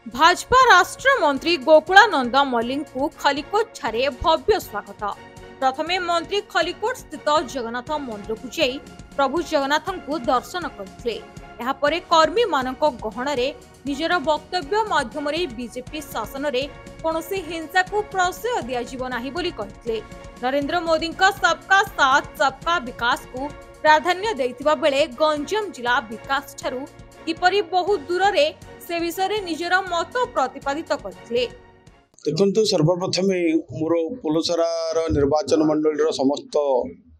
भाजपा राष्ट्र मंत्री गोकुलानंद मल्लिक को खलिकोट ठारे भव्य स्वागत। प्रथमे मंत्री खलिकोट स्थित जगन्नाथ मंदिर को जाई प्रभु जगन्नाथ को दर्शन करथिले। एहा परे कर्मी मानक गहण रे निजर वक्तव्य माध्यम बीजेपी शासन रे कोनोसी हिंसा को प्रश्रय दिया जीव नाही बोली कहथिले। नरेंद्र मोदी का सबका साथ सबका विकास को प्राधान्य देथिबा बेले गंजाम जिला विकास ठारू किपरि बहुत दूर रे से विषय निजर मत प्रतिपादित करथिले। देखो सर्वप्रथम मोर पोलसरार निर्वाचन मंडल समस्त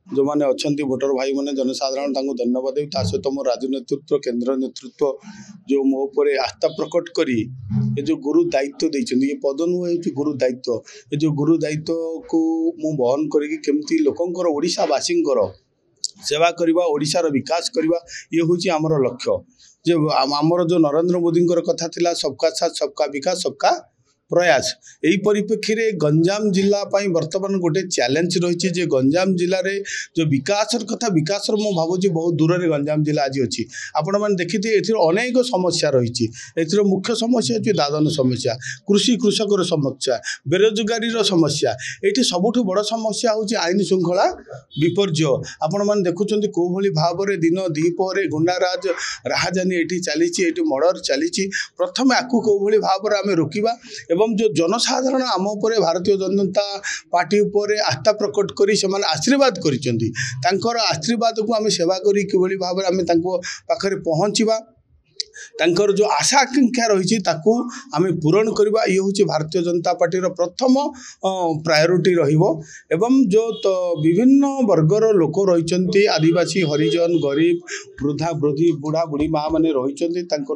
जो मैंने अच्छा भोटर भाई मैंने जनसाधारण धन्यवाद देवी सहित मो राज्य नेतृत्व केन्द्र नेतृत्व जो मो पर आस्था प्रकट करी ये जो गुरु दायित्व देते ये पद नुहे गुरु दायित्व ये जो गुरु दायित्व को मु बहन करमती लोकंर ओडिशावासी सेवा करवा ओडिशार विकास करवा ये हूँ आमर लक्ष्य। जे आमर जो नरेंद्र मोदी कथा थिला सबका साथ सबका विकास सबका प्रयास यही परिप्रेक्षी में गंजाम जिला बर्तमान गोटे चैलेंज रही है। गंजाम जिले में जो विकास कथा विकास मु भावुँ बहुत दूर में गंजाम जिला आज अच्छी आपण मैंने देखिए अनेक समस्या रही मुख्य समस्या अच्छी दादन समस्या कृषि कृषक समस्या बेरोजगारी समस्या ये सबुठ बड़ समस्या हूँ आईन श्रृंखला विपर्य। आपण मैंने देखुं कौ भाव में दिन दीपहर गुंडाराज राहाजानी ये चली मर्डर चली प्रथम आपको कौ भाव में आम रोकवा एवं जो जनसाधारण आम उपर भारतीय जनता पार्टी उपर आस्था प्रकट करी से आशीर्वाद कर आशीर्वाद को आम सेवा करी कि भाव में पाखे पहुँचवा तांकर जो आशा आकांक्षा रही आम पूरण करवा ये हूँ भारतीय जनता पार्टी प्रथम प्रायोरिटी एवं जो तो विभिन्न वर्गर लोक रही आदिवासी हरिजन गरीब वृद्धा वृद्धि बुढ़ा बुढ़ी माँ मैंने रही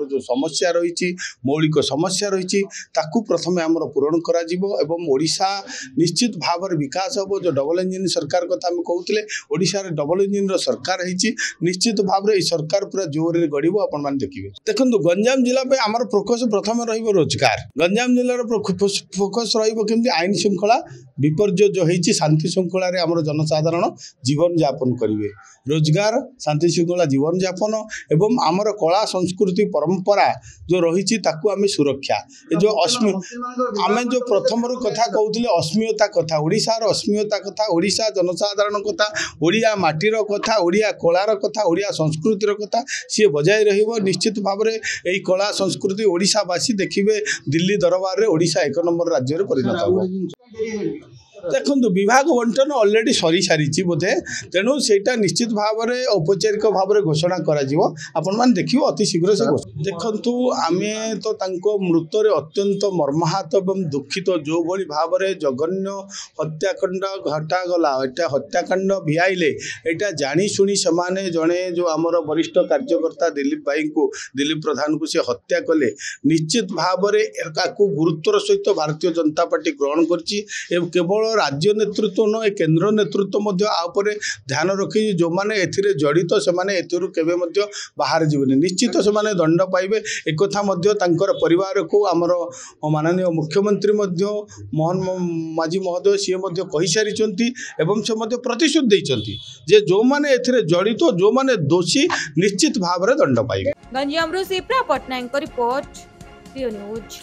जो समस्या रही मौलिक समस्या रही प्रथम आमर पूरण कर ओडिशा निश्चित भाव में विकास हम जो डबल इंजिन सरकार कथा आम कहते ओडिशा डबल इंजिन सरकार है निश्चित भाव में सरकार पूरा जोर में गढ़ आपण देखिए। देखो गंजाम जिला पे आमर फोकस प्रथम रोजगार गंजाम जिलार फोकस रही आईन श्रृंखला विपर्य जो है शांति श्रृंखला आमर जनसाधारण जीवन यापन करेंगे रोजगार शांति श्रृंखला जीवन यापन एवं आमर कला संस्कृति परंपरा जो रही आम सुरक्षा ये जो आम जो प्रथम कथा कहते अस्मियता कथा ओडिशार अस्मियता कथा ओडिशा जनसाधारण कथा ओडिया माटीर कथा ओडिया कलार कथा ओडिया संस्कृतिर कथा सी बजाय रही निश्चित भाव में यही कला संस्कृति ओडिशावासी देखिए दिल्ली दरबार में ओडिशा एक नंबर राज्य में परिणत हो। देखो विभाग बंटन अलरेडी सरी सारी बोधे तेणु सेटा निश्चित भाव में औपचारिक भाव में घोषणा कर देखिए अति शीघ्र से देखु आम तो मृतर अत्यंत मर्माहत एवं दुखित जो भली भाव में जघन्य हत्याकांड घटागला एटा हत्याकांड भिआईले एटा जाशुणी से जड़े जो आमर वरिष्ठ कार्यकर्ता दिलीप भाई को दिलीप प्रधान को सी हत्या कले निश्चित भाव में गुरुत्वर सहित भारतीय जनता पार्टी ग्रहण कर केवल राज्य नेतृत्व न केन्द्र नेतृत्व ध्यान रखी जो मैंने एथिरे जड़ित से बाहर जीवन निश्चित से दंड पाइबे एक परिवार को आमर माननीय मुख्यमंत्री मोहन माझी महोदय सी कही सारी से प्रतिश्रुति देइछंती जे जो मैंने एथिरे जड़ित जो मैंने दोषी निश्चित भाव में दंड पाइबे। गंजाम रु शिप्रा पटनायक रिपोर्ट, रियो न्यूज।